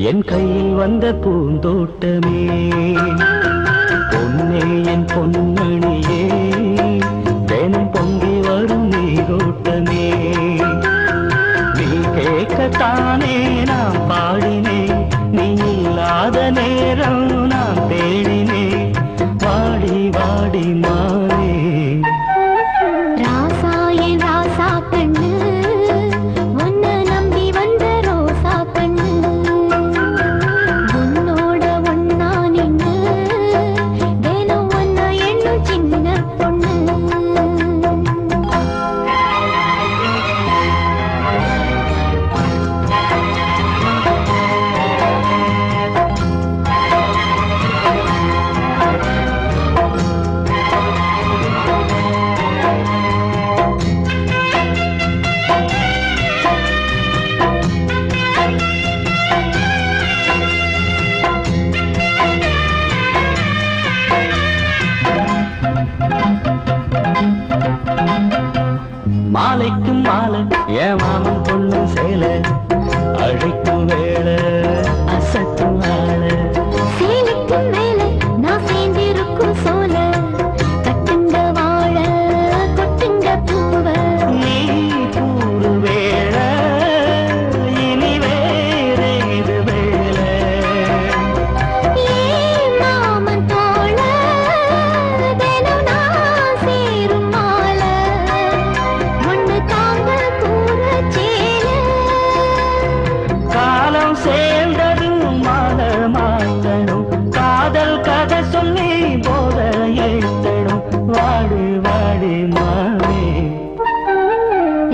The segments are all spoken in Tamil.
என் கையில் வந்த பூந்தோட்டமே பொன்னே என் பொன்மணியே தினம் பொங்கி வரும் நீரோட்டமே நீ கேட்கத்தானே நான் பாடினேன் நீ இல்லாத நேரம் நான் தேடினேன் வாடி வாடி மாறே ராசா என் ராசா கண்ணு உன்னை நம்பி வந்த ரோசா கண்ணு உன்னோட ஒன்னா நின்னு தினம் ஒன்ன எண்ணும் சின்ன பொண்ணு மாலைக்கும் மாலை என் மாமன் பொண்ணு சேலை அழைக்கும் வேளை அசட்டும் ஆளை சேலைக்கும் மேல நான் சேர்ந்திருக்கும் சோல கட்டுங்க வாழ கொட்டுங்க பூவ நீ கூறு வேளை இனி வேறேது வேளை ஏன் மாமன் தோழ தினம் நான் சேரும் மால ஒண்ணு தாங்க கூற சேல காலம் சேர்ந்ததும் மாலை மாற்றணும் காதல் கதை சொல்லி போத ஏற்றணும் வாடி வாடி மாவே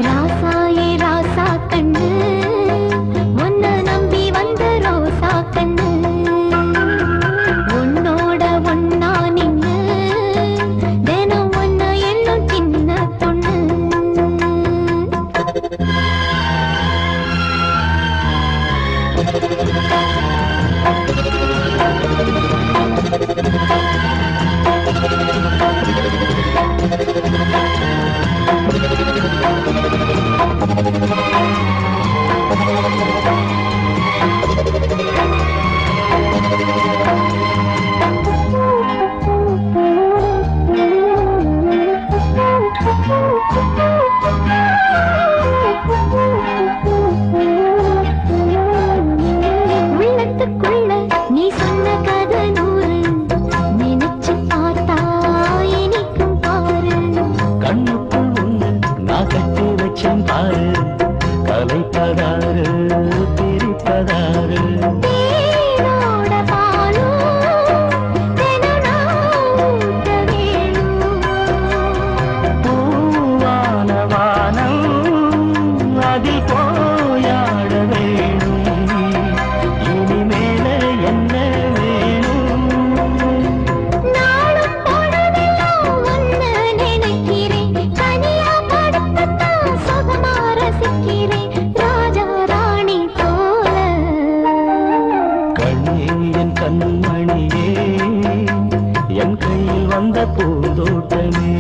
ராசா ஏ ராசா கண்ணு உன்னை நம்பி வந்த ரோசா கண்ணு உன்னோட ஒன்னா நின்னு தினம் ஒன்ன எண்ணும் சின்ன பொண்ணு உள்ளத்துக்குள்ள நீ சொன்ன கதை நூறு நினைச்சு பார்த்தா இனிக்கும் பாரு கண்ணுக்குள் ஒண்ணு நான் கட்டி வச்சேன் பாரு கலைப்பதாரு பிரிப்பதாரு தேனோட பாலும் தினம் நான் ஊட்ட வேணும் பூவான வானம் அதில் போயாட வேணும் இனிமேல என்ன வேணும் நாளும் பொழுதெல்லாம் உன்னை நினைக்கிறேன் தனியா படுக்கத்தான் சுகமா ரசிக்கிறேன் ராஜா ராணி போல கண்ணே என் கண்மணியே என் கையில் வந்த பூந்தோட்டமே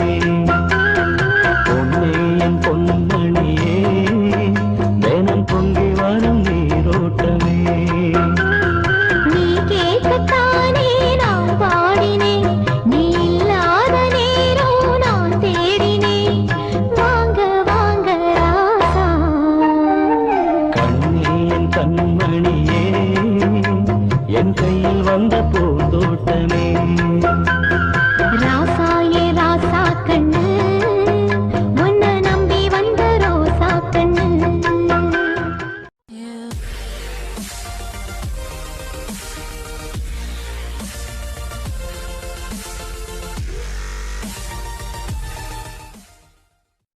பொன்னே என் பொன்மணியே தினம் பொங்கி வரும்